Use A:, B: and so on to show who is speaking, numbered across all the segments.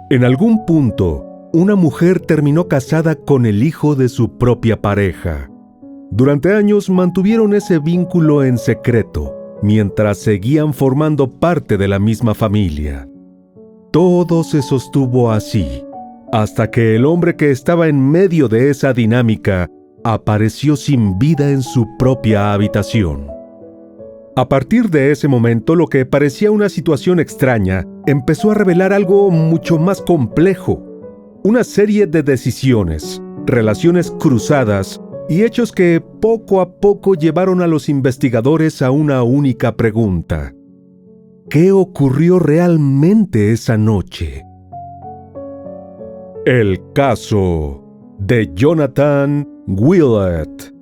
A: En algún punto, una mujer terminó casada con el hijo de su propia pareja. Durante años mantuvieron ese vínculo en secreto, mientras seguían formando parte de la misma familia. Todo se sostuvo así, hasta que el hombre que estaba en medio de esa dinámica apareció sin vida en su propia habitación. A partir de ese momento, lo que parecía una situación extraña empezó a revelar algo mucho más complejo. Una serie de decisiones, relaciones cruzadas y hechos que poco a poco llevaron a los investigadores a una única pregunta: ¿qué ocurrió realmente esa noche? El caso de Jonathan Willett.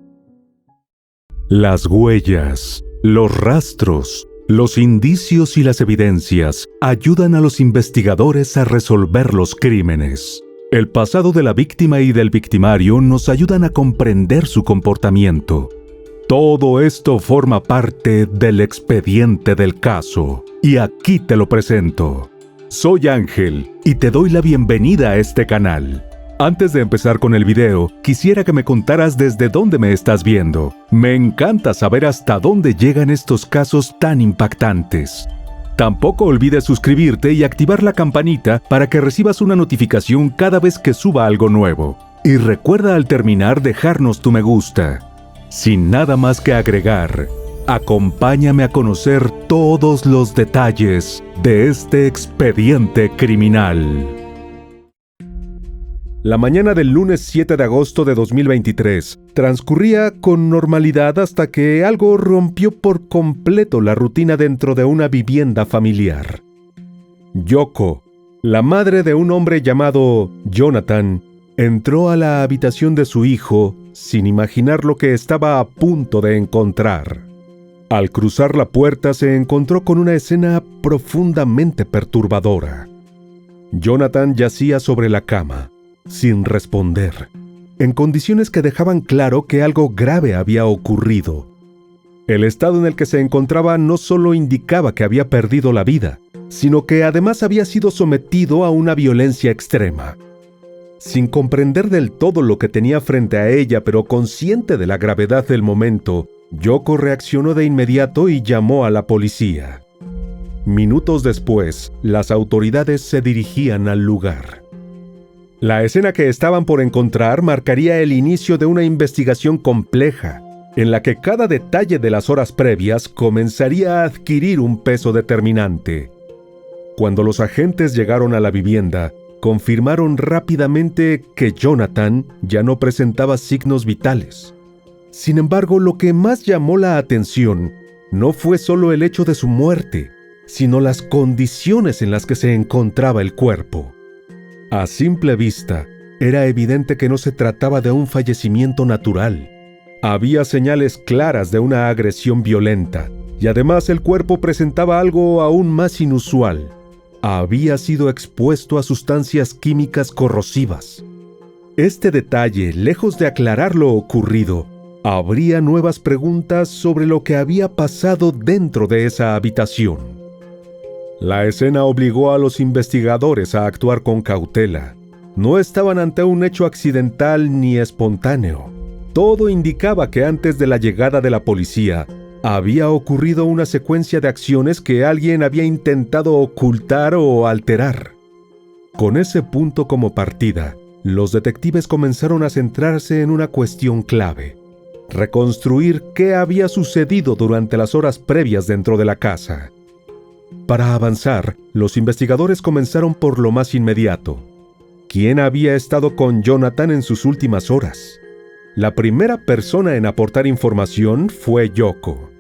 A: Las huellas, los rastros, los indicios y las evidencias ayudan a los investigadores a resolver los crímenes. El pasado de la víctima y del victimario nos ayudan a comprender su comportamiento. Todo esto forma parte del expediente del caso, y aquí te lo presento. Soy Ángel, y te doy la bienvenida a este canal. Antes de empezar con el video, quisiera que me contaras desde dónde me estás viendo. Me encanta saber hasta dónde llegan estos casos tan impactantes. Tampoco olvides suscribirte y activar la campanita para que recibas una notificación cada vez que suba algo nuevo. Y recuerda al terminar dejarnos tu me gusta. Sin nada más que agregar, acompáñame a conocer todos los detalles de este expediente criminal. La mañana del lunes 7 de agosto de 2023 transcurría con normalidad hasta que algo rompió por completo la rutina dentro de una vivienda familiar. Yoko, la madre de un hombre llamado Jonathan, entró a la habitación de su hijo sin imaginar lo que estaba a punto de encontrar. Al cruzar la puerta se encontró con una escena profundamente perturbadora. Jonathan yacía sobre la cama, sin responder, en condiciones que dejaban claro que algo grave había ocurrido. El estado en el que se encontraba no solo indicaba que había perdido la vida, sino que además había sido sometido a una violencia extrema. Sin comprender del todo lo que tenía frente a ella, pero consciente de la gravedad del momento, Yoko reaccionó de inmediato y llamó a la policía. Minutos después, las autoridades se dirigían al lugar. La escena que estaban por encontrar marcaría el inicio de una investigación compleja, en la que cada detalle de las horas previas comenzaría a adquirir un peso determinante. Cuando los agentes llegaron a la vivienda, confirmaron rápidamente que Jonathan ya no presentaba signos vitales. Sin embargo, lo que más llamó la atención no fue solo el hecho de su muerte, sino las condiciones en las que se encontraba el cuerpo. A simple vista, era evidente que no se trataba de un fallecimiento natural. Había señales claras de una agresión violenta, y además el cuerpo presentaba algo aún más inusual. Había sido expuesto a sustancias químicas corrosivas. Este detalle, lejos de aclarar lo ocurrido, habría nuevas preguntas sobre lo que había pasado dentro de esa habitación. La escena obligó a los investigadores a actuar con cautela. No estaban ante un hecho accidental ni espontáneo. Todo indicaba que antes de la llegada de la policía, había ocurrido una secuencia de acciones que alguien había intentado ocultar o alterar. Con ese punto como partida, los detectives comenzaron a centrarse en una cuestión clave: reconstruir qué había sucedido durante las horas previas dentro de la casa. Para avanzar, los investigadores comenzaron por lo más inmediato. ¿Quién había estado con Jonathan en sus últimas horas? La primera persona en aportar información fue Yoko.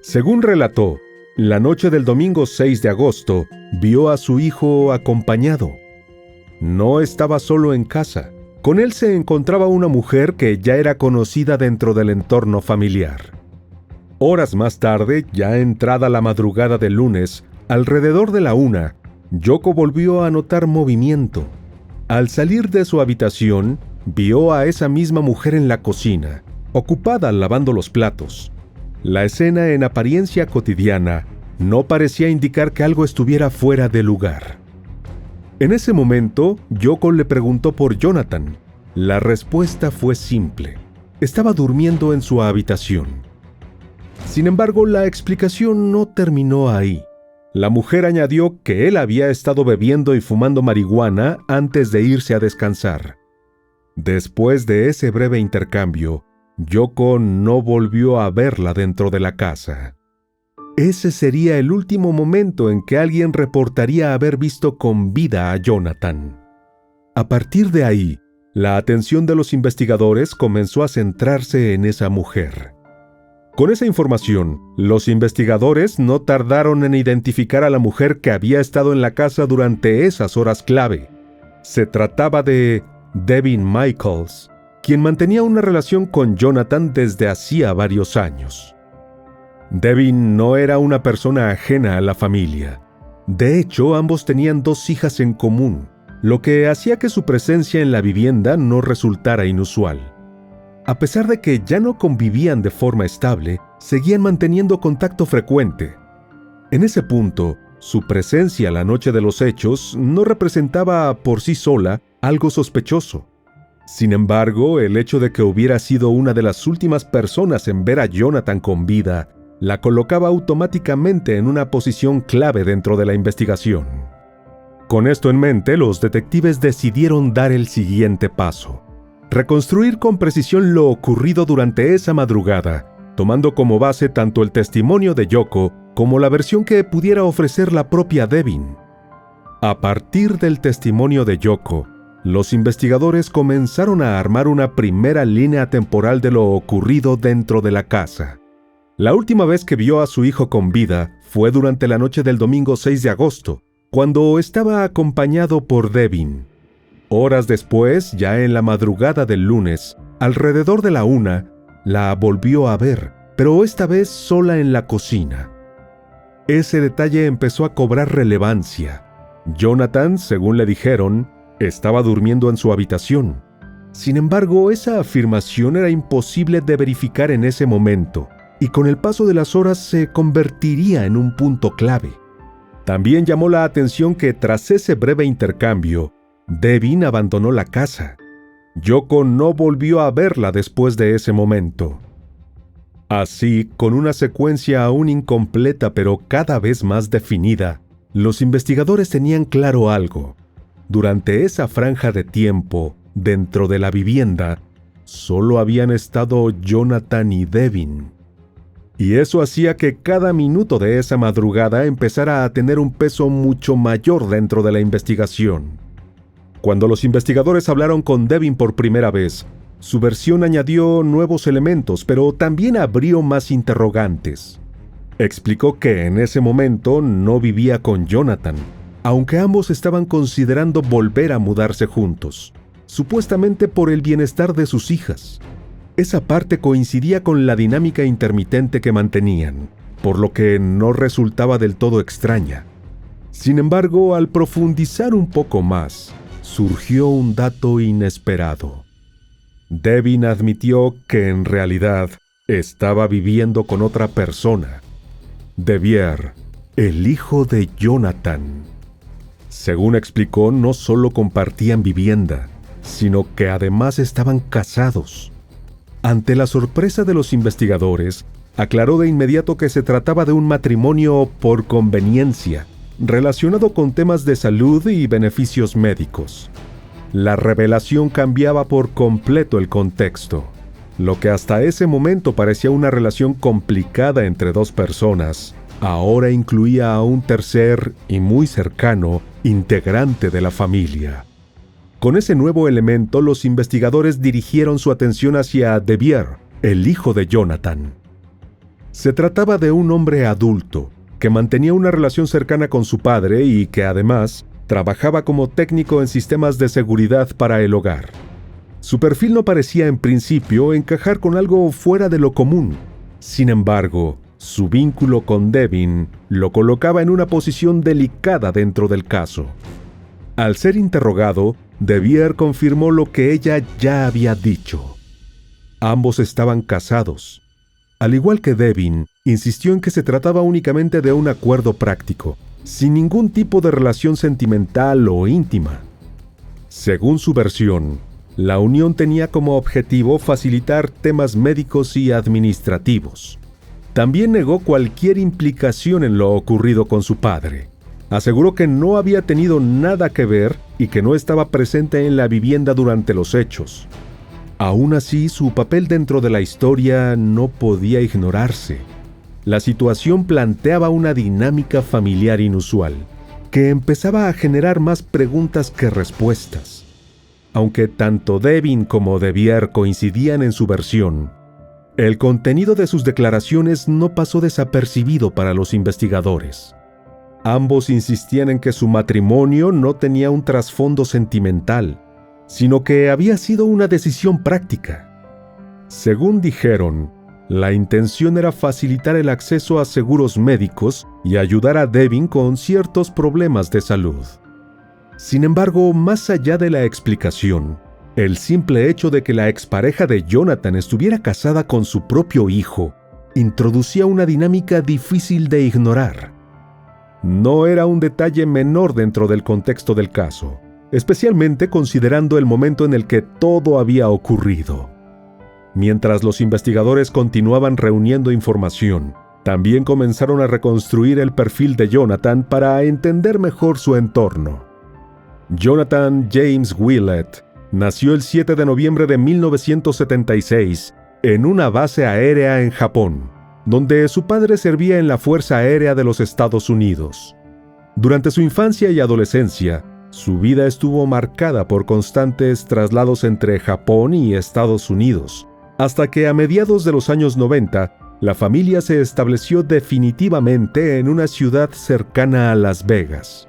A: Según relató, la noche del domingo 6 de agosto, vio a su hijo acompañado. No estaba solo en casa. Con él se encontraba una mujer que ya era conocida dentro del entorno familiar. Horas más tarde, ya entrada la madrugada del lunes, alrededor de la 1, Yoko volvió a notar movimiento. Al salir de su habitación, vio a esa misma mujer en la cocina, ocupada lavando los platos. La escena, en apariencia cotidiana, no parecía indicar que algo estuviera fuera de lugar. En ese momento, Yoko le preguntó por Jonathan. La respuesta fue simple. Estaba durmiendo en su habitación. Sin embargo, la explicación no terminó ahí. La mujer añadió que él había estado bebiendo y fumando marihuana antes de irse a descansar. Después de ese breve intercambio, Yoko no volvió a verla dentro de la casa. Ese sería el último momento en que alguien reportaría haber visto con vida a Jonathan. A partir de ahí, la atención de los investigadores comenzó a centrarse en esa mujer. Con esa información, los investigadores no tardaron en identificar a la mujer que había estado en la casa durante esas horas clave. Se trataba de Devin Michaels, quien mantenía una relación con Jonathan desde hacía varios años. Devin no era una persona ajena a la familia. De hecho, ambos tenían 2 hijas en común, lo que hacía que su presencia en la vivienda no resultara inusual. A pesar de que ya no convivían de forma estable, seguían manteniendo contacto frecuente. En ese punto, su presencia la noche de los hechos no representaba por sí sola algo sospechoso. Sin embargo, el hecho de que hubiera sido una de las últimas personas en ver a Jonathan con vida la colocaba automáticamente en una posición clave dentro de la investigación. Con esto en mente, los detectives decidieron dar el siguiente paso: reconstruir con precisión lo ocurrido durante esa madrugada, tomando como base tanto el testimonio de Yoko como la versión que pudiera ofrecer la propia Devin. A partir del testimonio de Yoko, los investigadores comenzaron a armar una primera línea temporal de lo ocurrido dentro de la casa. La última vez que vio a su hijo con vida fue durante la noche del domingo 6 de agosto, cuando estaba acompañado por Devin. Horas después, ya en la madrugada del lunes, alrededor de la 1, la volvió a ver, pero esta vez sola en la cocina. Ese detalle empezó a cobrar relevancia. Jonathan, según le dijeron, estaba durmiendo en su habitación. Sin embargo, esa afirmación era imposible de verificar en ese momento, y con el paso de las horas se convertiría en un punto clave. También llamó la atención que tras ese breve intercambio, Devin abandonó la casa. Yoko no volvió a verla después de ese momento. Así, con una secuencia aún incompleta pero cada vez más definida, los investigadores tenían claro algo. Durante esa franja de tiempo, dentro de la vivienda, solo habían estado Jonathan y Devin. Y eso hacía que cada minuto de esa madrugada empezara a tener un peso mucho mayor dentro de la investigación. Cuando los investigadores hablaron con Devin por primera vez, su versión añadió nuevos elementos, pero también abrió más interrogantes. Explicó que en ese momento no vivía con Jonathan, aunque ambos estaban considerando volver a mudarse juntos, supuestamente por el bienestar de sus hijas. Esa parte coincidía con la dinámica intermitente que mantenían, por lo que no resultaba del todo extraña. Sin embargo, al profundizar un poco más, surgió un dato inesperado. Devin admitió que en realidad estaba viviendo con otra persona, Devier, el hijo de Jonathan. Según explicó, no solo compartían vivienda, sino que además estaban casados. Ante la sorpresa de los investigadores, aclaró de inmediato que se trataba de un matrimonio por conveniencia, relacionado con temas de salud y beneficios médicos. La revelación cambiaba por completo el contexto. Lo que hasta ese momento parecía una relación complicada entre 2 personas, ahora incluía a un tercer y muy cercano integrante de la familia. Con ese nuevo elemento, los investigadores dirigieron su atención hacia Devier, el hijo de Jonathan. Se trataba de un hombre adulto, que mantenía una relación cercana con su padre y que además trabajaba como técnico en sistemas de seguridad para el hogar. Su perfil no parecía en principio encajar con algo fuera de lo común. Sin embargo, su vínculo con Devin lo colocaba en una posición delicada dentro del caso. Al ser interrogado, Devier confirmó lo que ella ya había dicho. Ambos estaban casados. Al igual que Devin, insistió en que se trataba únicamente de un acuerdo práctico, sin ningún tipo de relación sentimental o íntima. Según su versión, la unión tenía como objetivo facilitar temas médicos y administrativos. También negó cualquier implicación en lo ocurrido con su padre. Aseguró que no había tenido nada que ver y que no estaba presente en la vivienda durante los hechos. Aún así, su papel dentro de la historia no podía ignorarse. La situación planteaba una dinámica familiar inusual, que empezaba a generar más preguntas que respuestas. Aunque tanto Devin como De Vier coincidían en su versión, el contenido de sus declaraciones no pasó desapercibido para los investigadores. Ambos insistían en que su matrimonio no tenía un trasfondo sentimental, sino que había sido una decisión práctica. Según dijeron, la intención era facilitar el acceso a seguros médicos y ayudar a Devin con ciertos problemas de salud. Sin embargo, más allá de la explicación, el simple hecho de que la expareja de Jonathan estuviera casada con su propio hijo introducía una dinámica difícil de ignorar. No era un detalle menor dentro del contexto del caso, especialmente considerando el momento en el que todo había ocurrido. Mientras los investigadores continuaban reuniendo información, también comenzaron a reconstruir el perfil de Jonathan para entender mejor su entorno. Jonathan James Willett nació el 7 de noviembre de 1976 en una base aérea en Japón, donde su padre servía en la Fuerza Aérea de los Estados Unidos. Durante su infancia y adolescencia, su vida estuvo marcada por constantes traslados entre Japón y Estados Unidos, hasta que a mediados de los años 90, la familia se estableció definitivamente en una ciudad cercana a Las Vegas.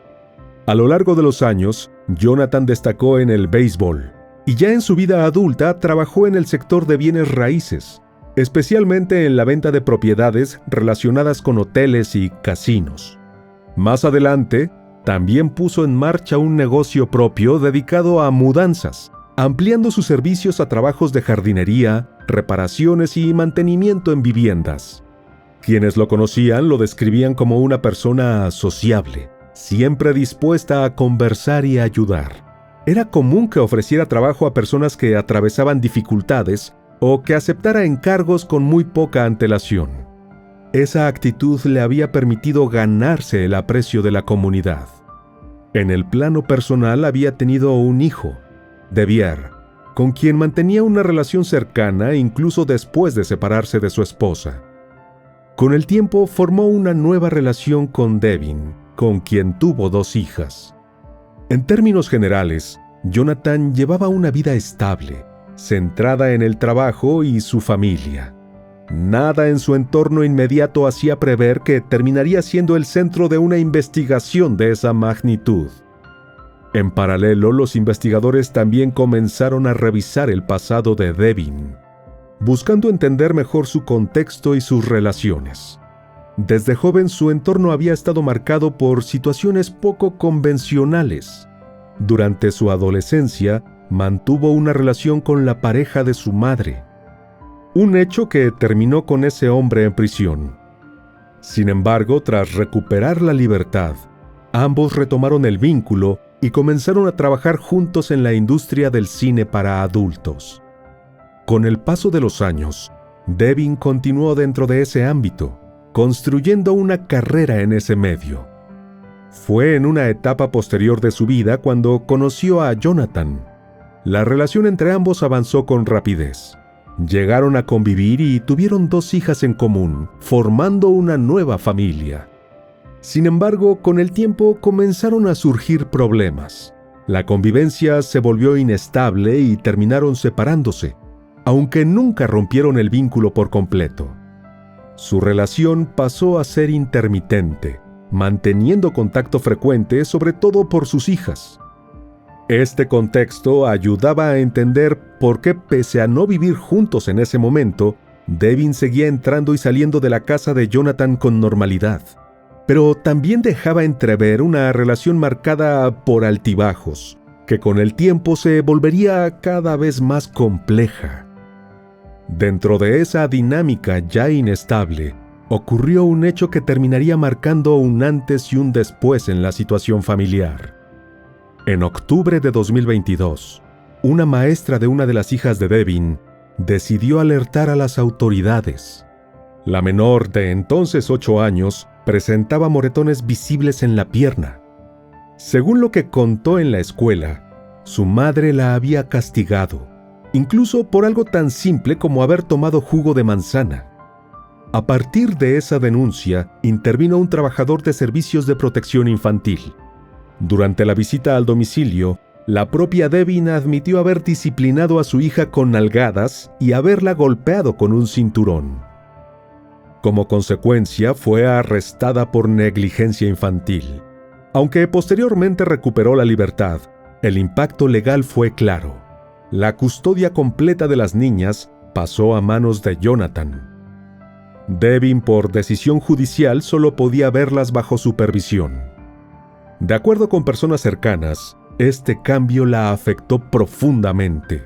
A: A lo largo de los años, Jonathan destacó en el béisbol, y ya en su vida adulta trabajó en el sector de bienes raíces, especialmente en la venta de propiedades relacionadas con hoteles y casinos. Más adelante, también puso en marcha un negocio propio dedicado a mudanzas, ampliando sus servicios a trabajos de jardinería, reparaciones y mantenimiento en viviendas. Quienes lo conocían lo describían como una persona sociable, siempre dispuesta a conversar y ayudar. Era común que ofreciera trabajo a personas que atravesaban dificultades o que aceptara encargos con muy poca antelación. Esa actitud le había permitido ganarse el aprecio de la comunidad. En el plano personal había tenido un hijo, De Vier, con quien mantenía una relación cercana incluso después de separarse de su esposa. Con el tiempo formó una nueva relación con Devin, con quien tuvo 2 hijas. En términos generales, Jonathan llevaba una vida estable, centrada en el trabajo y su familia. Nada en su entorno inmediato hacía prever que terminaría siendo el centro de una investigación de esa magnitud. En paralelo, los investigadores también comenzaron a revisar el pasado de Devin, buscando entender mejor su contexto y sus relaciones. Desde joven, su entorno había estado marcado por situaciones poco convencionales. Durante su adolescencia, mantuvo una relación con la pareja de su madre, un hecho que terminó con ese hombre en prisión. Sin embargo, tras recuperar la libertad, ambos retomaron el vínculo y comenzaron a trabajar juntos en la industria del cine para adultos. Con el paso de los años, Devin continuó dentro de ese ámbito, construyendo una carrera en ese medio. Fue en una etapa posterior de su vida cuando conoció a Jonathan. La relación entre ambos avanzó con rapidez. Llegaron a convivir y tuvieron 2 hijas en común, formando una nueva familia. Sin embargo, con el tiempo comenzaron a surgir problemas. La convivencia se volvió inestable y terminaron separándose, aunque nunca rompieron el vínculo por completo. Su relación pasó a ser intermitente, manteniendo contacto frecuente, sobre todo por sus hijas. Este contexto ayudaba a entender por qué, pese a no vivir juntos en ese momento, Devin seguía entrando y saliendo de la casa de Jonathan con normalidad. Pero también dejaba entrever una relación marcada por altibajos, que con el tiempo se volvería cada vez más compleja. Dentro de esa dinámica ya inestable, ocurrió un hecho que terminaría marcando un antes y un después en la situación familiar. En octubre de 2022, una maestra de una de las hijas de Devin decidió alertar a las autoridades. La menor, de entonces 8 años, presentaba moretones visibles en la pierna. Según lo que contó en la escuela, su madre la había castigado, incluso por algo tan simple como haber tomado jugo de manzana. A partir de esa denuncia, intervino un trabajador de servicios de protección infantil. Durante la visita al domicilio, la propia Devin admitió haber disciplinado a su hija con nalgadas y haberla golpeado con un cinturón. Como consecuencia, fue arrestada por negligencia infantil. Aunque posteriormente recuperó la libertad, el impacto legal fue claro. La custodia completa de las niñas pasó a manos de Jonathan. Devin, por decisión judicial, solo podía verlas bajo supervisión. De acuerdo con personas cercanas, este cambio la afectó profundamente.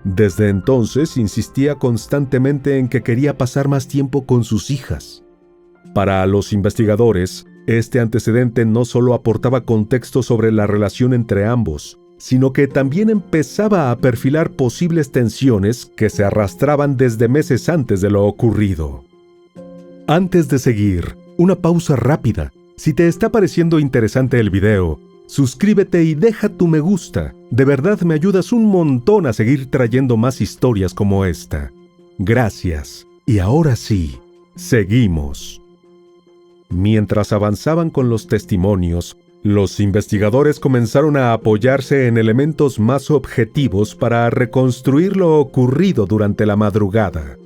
A: Desde entonces insistía constantemente en que quería pasar más tiempo con sus hijas. Para los investigadores, este antecedente no solo aportaba contexto sobre la relación entre ambos, sino que también empezaba a perfilar posibles tensiones que se arrastraban desde meses antes de lo ocurrido. Antes de seguir, una pausa rápida. Si te está pareciendo interesante el video, suscríbete y deja tu me gusta. De verdad me ayudas un montón a seguir trayendo más historias como esta. Gracias. Y ahora sí, seguimos. Mientras avanzaban con los testimonios, los investigadores comenzaron a apoyarse en elementos más objetivos para reconstruir lo ocurrido durante la madrugada.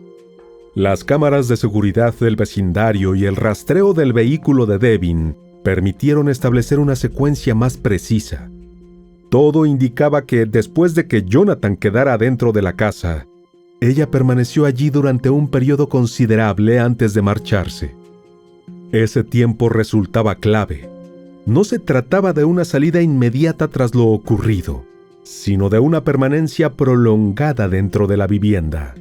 A: Las cámaras de seguridad del vecindario y el rastreo del vehículo de Devin permitieron establecer una secuencia más precisa. Todo indicaba que después de que Jonathan quedara dentro de la casa, ella permaneció allí durante un periodo considerable antes de marcharse. Ese tiempo resultaba clave. No se trataba de una salida inmediata tras lo ocurrido, sino de una permanencia prolongada dentro de la vivienda.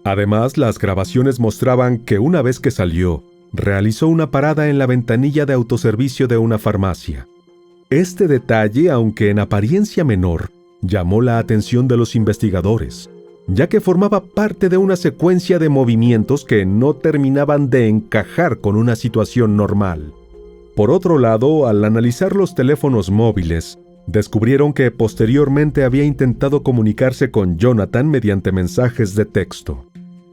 A: Además, las grabaciones mostraban que una vez que salió, realizó una parada en la ventanilla de autoservicio de una farmacia. Este detalle, aunque en apariencia menor, llamó la atención de los investigadores, ya que formaba parte de una secuencia de movimientos que no terminaban de encajar con una situación normal. Por otro lado, al analizar los teléfonos móviles, descubrieron que posteriormente había intentado comunicarse con Jonathan mediante mensajes de texto.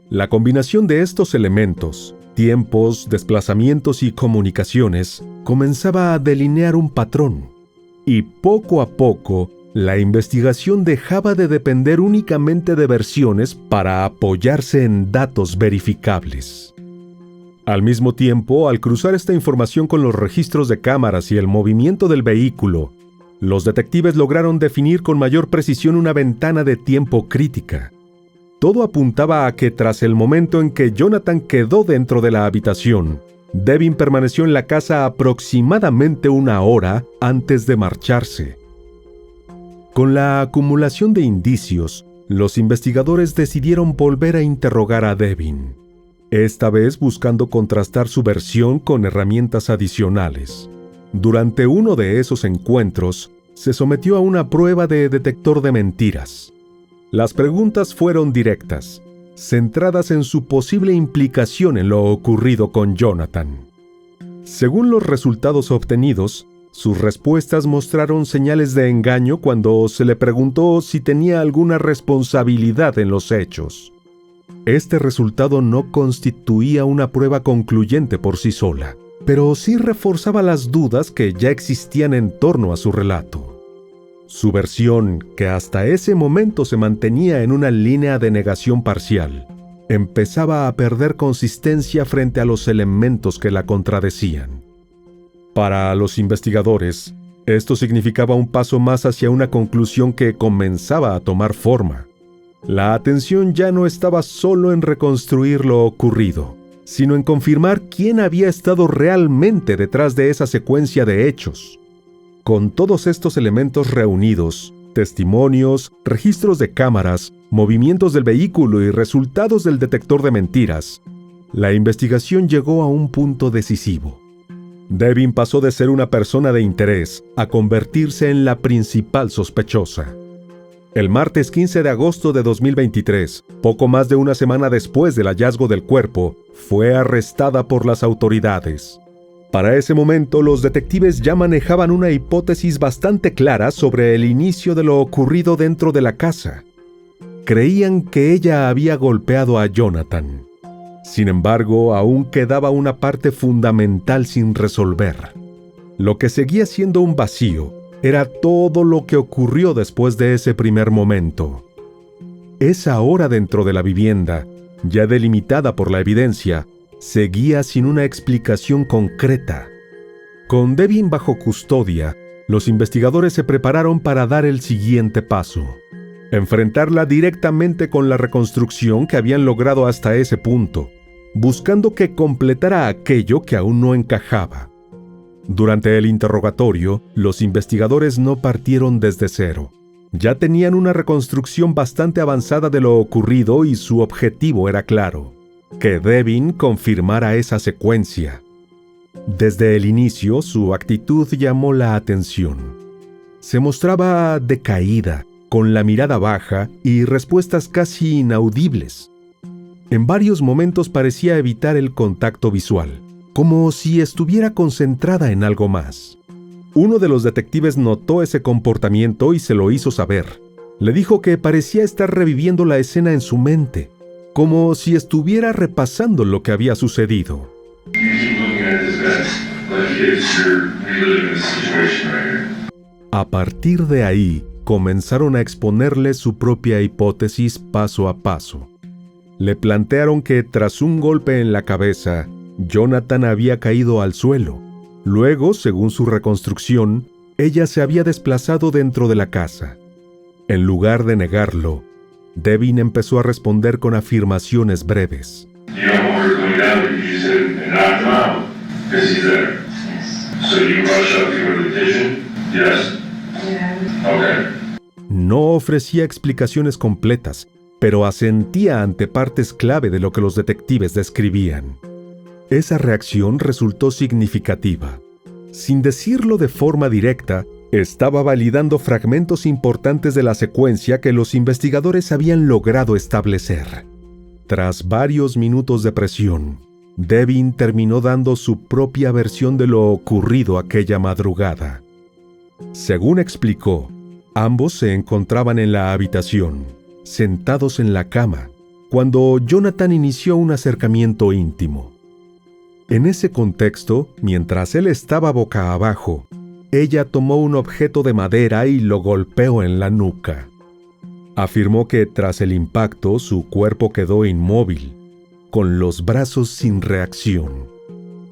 A: La combinación de estos elementos, tiempos, desplazamientos y comunicaciones, comenzaba a delinear un patrón. Y poco a poco, la investigación dejaba de depender únicamente de versiones para apoyarse en datos verificables. Al mismo tiempo, al cruzar esta información con los registros de cámaras y el movimiento del vehículo, los detectives lograron definir con mayor precisión una ventana de tiempo crítica. Todo apuntaba a que tras el momento en que Jonathan quedó dentro de la habitación, Devin permaneció en la casa aproximadamente 1 hora antes de marcharse. Con la acumulación de indicios, los investigadores decidieron volver a interrogar a Devin, esta vez buscando contrastar su versión con herramientas adicionales. Durante uno de esos encuentros, se sometió a una prueba de detector de mentiras. Las preguntas fueron directas, centradas en su posible implicación en lo ocurrido con Jonathan. Según los resultados obtenidos, sus respuestas mostraron señales de engaño cuando se le preguntó si tenía alguna responsabilidad en los hechos. Este resultado no constituía una prueba concluyente por sí sola, pero sí reforzaba las dudas que ya existían en torno a su relato. Su versión, que hasta ese momento se mantenía en una línea de negación parcial, empezaba a perder consistencia frente a los elementos que la contradecían. Para los investigadores, esto significaba un paso más hacia una conclusión que comenzaba a tomar forma. La atención ya no estaba solo en reconstruir lo ocurrido, sino en confirmar quién había estado realmente detrás de esa secuencia de hechos. Con todos estos elementos reunidos, testimonios, registros de cámaras, movimientos del vehículo y resultados del detector de mentiras, La investigación llegó a un punto decisivo. Devin pasó de ser una persona de interés a convertirse en la principal sospechosa. El martes 15 de agosto de 2023, poco más de una semana después del hallazgo del cuerpo, fue arrestada por las autoridades. Para ese momento, los detectives ya manejaban una hipótesis bastante clara sobre el inicio de lo ocurrido dentro de la casa. Creían que ella había golpeado a Jonathan. Sin embargo, aún quedaba una parte fundamental sin resolver. Lo que seguía siendo un vacío era todo lo que ocurrió después de ese primer momento. Esa hora dentro de la vivienda, ya delimitada por la evidencia, seguía sin una explicación concreta. Con Devin bajo custodia, los investigadores se prepararon para dar el siguiente paso: enfrentarla directamente con la reconstrucción que habían logrado hasta ese punto, buscando que completara aquello que aún no encajaba. Durante el interrogatorio, los investigadores no partieron desde cero. Ya tenían una reconstrucción bastante avanzada de lo ocurrido y su objetivo era claro: que Devin confirmara esa secuencia. Desde el inicio, su actitud llamó la atención. Se mostraba decaída, con la mirada baja y respuestas casi inaudibles. En varios momentos parecía evitar el contacto visual, como si estuviera concentrada en algo más. Uno de los detectives notó ese comportamiento y se lo hizo saber. Le dijo que parecía estar reviviendo la escena en su mente, como si estuviera repasando lo que había sucedido. A partir de ahí, comenzaron a exponerle su propia hipótesis paso a paso. Le plantearon que tras un golpe en la cabeza, Jonathan había caído al suelo. Luego, según su reconstrucción, ella se había desplazado dentro de la casa. En lugar de negarlo, Devin empezó a responder con afirmaciones breves. No ofrecía explicaciones completas, pero asentía ante partes clave de lo que los detectives describían. Esa reacción resultó significativa. Sin decirlo de forma directa, estaba validando fragmentos importantes de la secuencia que los investigadores habían logrado establecer. Tras varios minutos de presión, Devin terminó dando su propia versión de lo ocurrido aquella madrugada. Según explicó, ambos se encontraban en la habitación, sentados en la cama, cuando Jonathan inició un acercamiento íntimo. En ese contexto, mientras él estaba boca abajo, ella tomó un objeto de madera y lo golpeó en la nuca. Afirmó que tras el impacto su cuerpo quedó inmóvil, con los brazos sin reacción.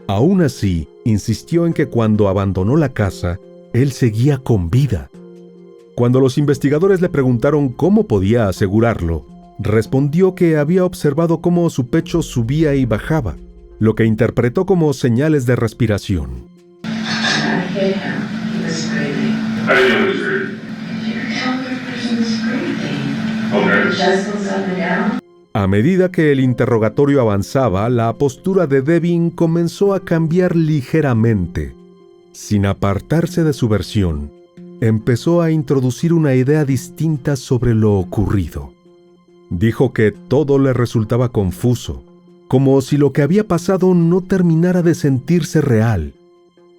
A: Aún así, insistió en que cuando abandonó la casa, él seguía con vida. Cuando los investigadores le preguntaron cómo podía asegurarlo, respondió que había observado cómo su pecho subía y bajaba, lo que interpretó como señales de respiración. A medida que el interrogatorio avanzaba, la postura de Devin comenzó a cambiar ligeramente. Sin apartarse de su versión, empezó a introducir una idea distinta sobre lo ocurrido. Dijo que todo le resultaba confuso, como si lo que había pasado no terminara de sentirse real.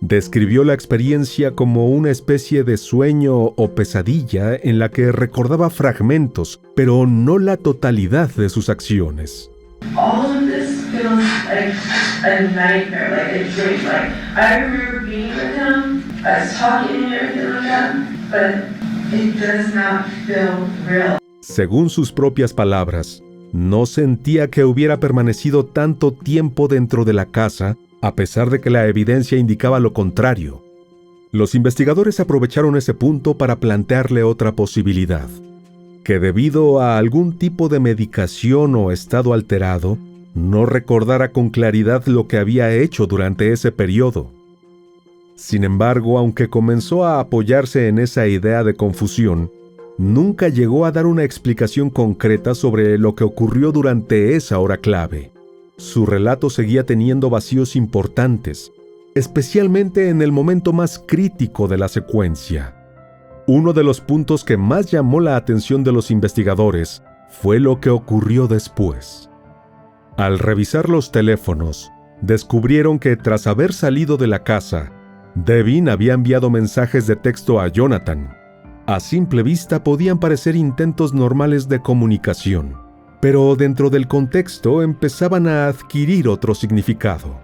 A: Describió la experiencia como una especie de sueño o pesadilla en la que recordaba fragmentos, pero no la totalidad de sus acciones.
B: All of this feels like a nightmare, like a dream. Like I remember being with him, us talking and everything like that, but it does not feel real.
A: Según sus propias palabras, no sentía que hubiera permanecido tanto tiempo dentro de la casa, a pesar de que la evidencia indicaba lo contrario. Los investigadores aprovecharon ese punto para plantearle otra posibilidad: que debido a algún tipo de medicación o estado alterado, no recordara con claridad lo que había hecho durante ese periodo. Sin embargo, aunque comenzó a apoyarse en esa idea de confusión, nunca llegó a dar una explicación concreta sobre lo que ocurrió durante esa hora clave. su relato seguía teniendo vacíos importantes, especialmente en el momento más crítico de la secuencia. Uno de los puntos que más llamó la atención de los investigadores fue lo que ocurrió después. Al revisar los teléfonos, descubrieron que tras haber salido de la casa, Devin había enviado mensajes de texto a Jonathan. A simple vista podían parecer intentos normales de comunicación, pero dentro del contexto empezaban a adquirir otro significado.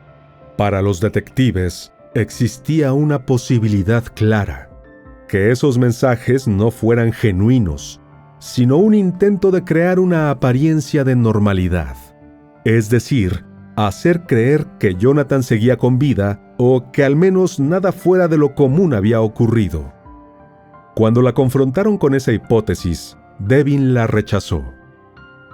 A: Para los detectives, existía una posibilidad clara: que esos mensajes no fueran genuinos, sino un intento de crear una apariencia de normalidad. Es decir, hacer creer que Jonathan seguía con vida o que al menos nada fuera de lo común había ocurrido. Cuando la confrontaron con esa hipótesis, Devin la rechazó.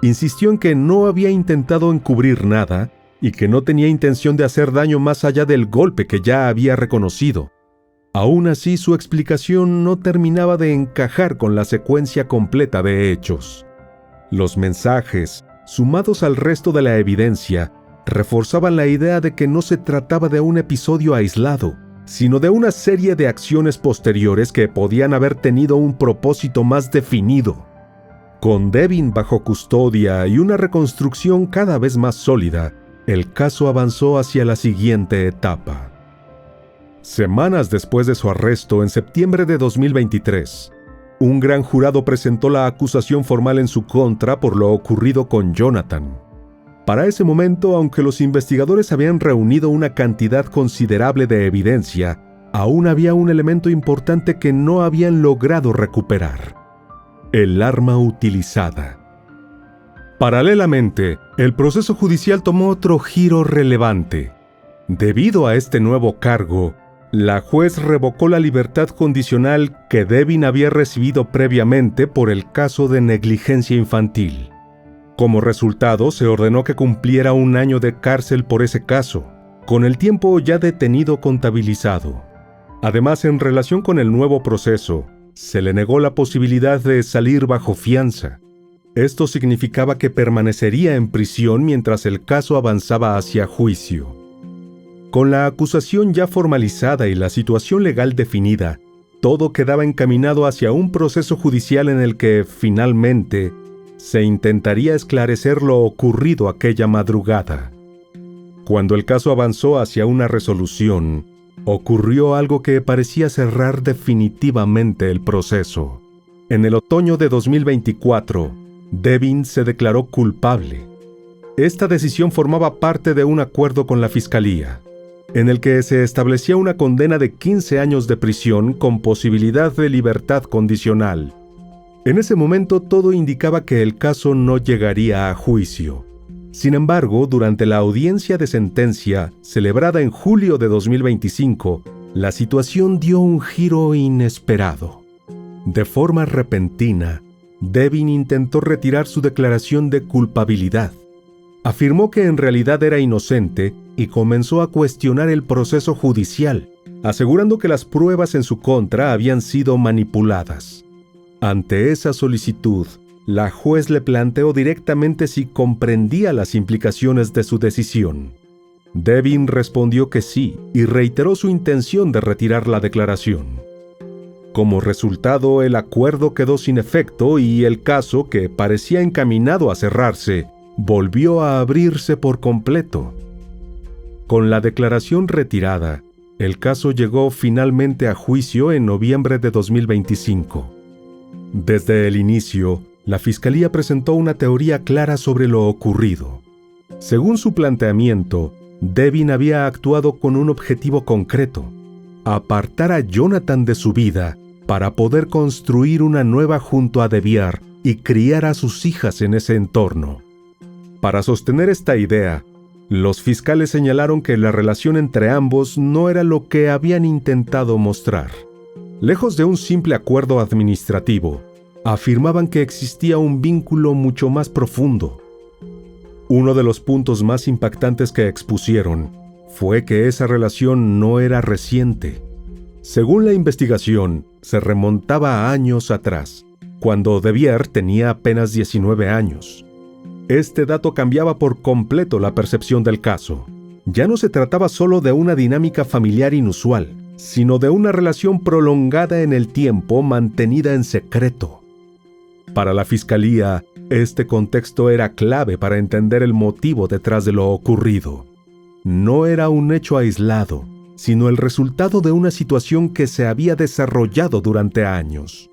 A: Insistió en que no había intentado encubrir nada y que no tenía intención de hacer daño más allá del golpe que ya había reconocido. Aún así, su explicación no terminaba de encajar con la secuencia completa de hechos. Los mensajes, sumados al resto de la evidencia, reforzaban la idea de que no se trataba de un episodio aislado, sino de una serie de acciones posteriores que podían haber tenido un propósito más definido. Con Devin bajo custodia y una reconstrucción cada vez más sólida, el caso avanzó hacia la siguiente etapa. Semanas después de su arresto, en septiembre de 2023, un gran jurado presentó la acusación formal en su contra por lo ocurrido con Jonathan. Para ese momento, aunque los investigadores habían reunido una cantidad considerable de evidencia, aún había un elemento importante que no habían logrado recuperar: el arma utilizada. Paralelamente, el proceso judicial tomó otro giro relevante. Debido a este nuevo cargo, la juez revocó la libertad condicional que Devin había recibido previamente por el caso de negligencia infantil. Como resultado, se ordenó que cumpliera 1 año de cárcel por ese caso, con el tiempo ya detenido contabilizado. Además, en relación con el nuevo proceso, se le negó la posibilidad de salir bajo fianza. Esto significaba que permanecería en prisión mientras el caso avanzaba hacia juicio. Con la acusación ya formalizada y la situación legal definida, todo quedaba encaminado hacia un proceso judicial en el que, finalmente, se intentaría esclarecer lo ocurrido aquella madrugada. Cuando el caso avanzó hacia una resolución, ocurrió algo que parecía cerrar definitivamente el proceso. En el otoño de 2024, Devin se declaró culpable. Esta decisión formaba parte de un acuerdo con la Fiscalía, en el que se establecía una condena de 15 años de prisión con posibilidad de libertad condicional. En ese momento todo indicaba que el caso no llegaría a juicio. Sin embargo, durante la audiencia de sentencia, celebrada en julio de 2025, la situación dio un giro inesperado. De forma repentina, Devin intentó retirar su declaración de culpabilidad. Afirmó que en realidad era inocente y comenzó a cuestionar el proceso judicial, asegurando que las pruebas en su contra habían sido manipuladas. Ante esa solicitud, la juez le planteó directamente si comprendía las implicaciones de su decisión. Devin respondió que sí y reiteró su intención de retirar la declaración. Como resultado, el acuerdo quedó sin efecto y el caso, que parecía encaminado a cerrarse, volvió a abrirse por completo. Con la declaración retirada, el caso llegó finalmente a juicio en noviembre de 2025. Desde el inicio, la Fiscalía presentó una teoría clara sobre lo ocurrido. Según su planteamiento, Devin había actuado con un objetivo concreto: apartar a Jonathan de su vida para poder construir una nueva junto a Devier y criar a sus hijas en ese entorno. Para sostener esta idea, los fiscales señalaron que la relación entre ambos no era lo que habían intentado mostrar. Lejos de un simple acuerdo administrativo, afirmaban que existía un vínculo mucho más profundo. Uno de los puntos más impactantes que expusieron fue que esa relación no era reciente. Según la investigación, se remontaba a años atrás, cuando Devier tenía apenas 19 años. Este dato cambiaba por completo la percepción del caso. Ya no se trataba solo de una dinámica familiar inusual, sino de una relación prolongada en el tiempo mantenida en secreto. Para la fiscalía, este contexto era clave para entender el motivo detrás de lo ocurrido. No era un hecho aislado, sino el resultado de una situación que se había desarrollado durante años.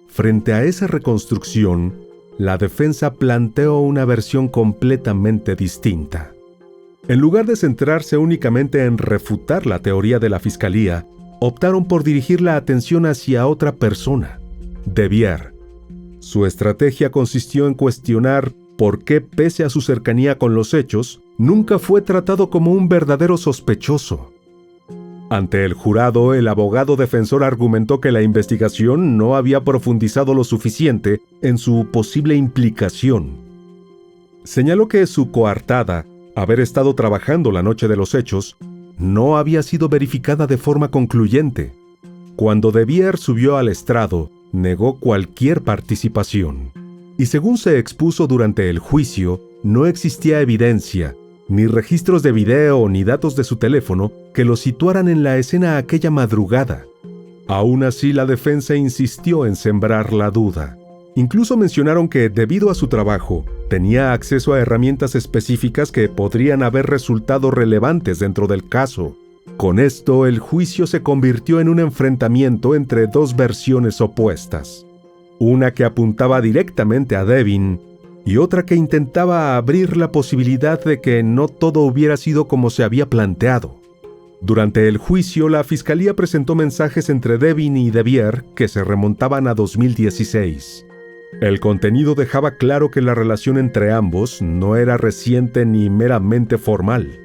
A: Frente a esa reconstrucción, la defensa planteó una versión completamente distinta. En lugar de centrarse únicamente en refutar la teoría de la fiscalía, optaron por dirigir la atención hacia otra persona, De Vier. Su estrategia consistió en cuestionar por qué, pese a su cercanía con los hechos, nunca fue tratado como un verdadero sospechoso. Ante el jurado, el abogado defensor argumentó que la investigación no había profundizado lo suficiente en su posible implicación. Señaló que su coartada, haber estado trabajando la noche de los hechos, no había sido verificada de forma concluyente. Cuando De Vier subió al estrado, negó cualquier participación. Y según se expuso durante el juicio, no existía evidencia, ni registros de video ni datos de su teléfono que lo situaran en la escena aquella madrugada. Aún así, la defensa insistió en sembrar la duda. Incluso mencionaron que, debido a su trabajo, tenía acceso a herramientas específicas que podrían haber resultado relevantes dentro del caso. Con esto, el juicio se convirtió en un enfrentamiento entre dos versiones opuestas. Una que apuntaba directamente a Devin y otra que intentaba abrir la posibilidad de que no todo hubiera sido como se había planteado. Durante el juicio, la fiscalía presentó mensajes entre Devin y De Vier que se remontaban a 2016. El contenido dejaba claro que la relación entre ambos no era reciente ni meramente formal.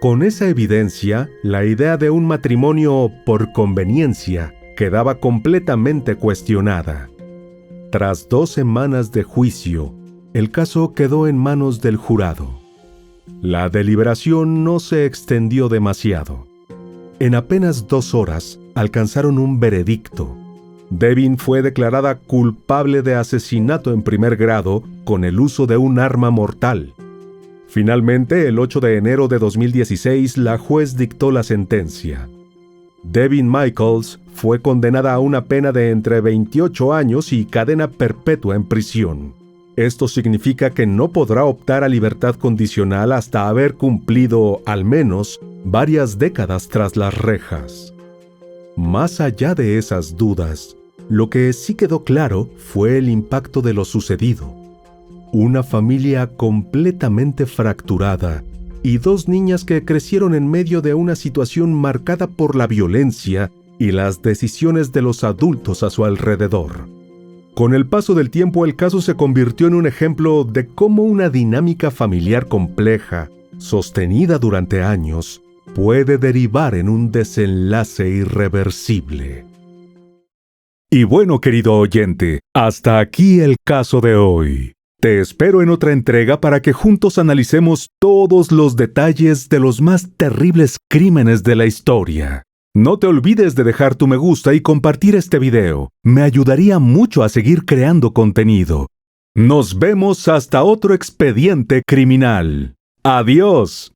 A: Con esa evidencia, la idea de un matrimonio por conveniencia quedaba completamente cuestionada. Tras 2 semanas de juicio, el caso quedó en manos del jurado. La deliberación no se extendió demasiado. En apenas 2 horas, alcanzaron un veredicto. Devin fue declarada culpable de asesinato en primer grado con el uso de un arma mortal. Finalmente, el 8 de enero de 2016, la juez dictó la sentencia. Devin Michaels fue condenada a una pena de entre 28 años y cadena perpetua en prisión. Esto significa que no podrá optar a libertad condicional hasta haber cumplido, al menos, varias décadas tras las rejas. Más allá de esas dudas, lo que sí quedó claro fue el impacto de lo sucedido. Una familia completamente fracturada y 2 niñas que crecieron en medio de una situación marcada por la violencia y las decisiones de los adultos a su alrededor. Con el paso del tiempo, el caso se convirtió en un ejemplo de cómo una dinámica familiar compleja, sostenida durante años, puede derivar en un desenlace irreversible. Y bueno, querido oyente, hasta aquí el caso de hoy. Te espero en otra entrega para que juntos analicemos todos los detalles de los más terribles crímenes de la historia. No te olvides de dejar tu me gusta y compartir este video. Me ayudaría mucho a seguir creando contenido. Nos vemos hasta otro expediente criminal. ¡Adiós!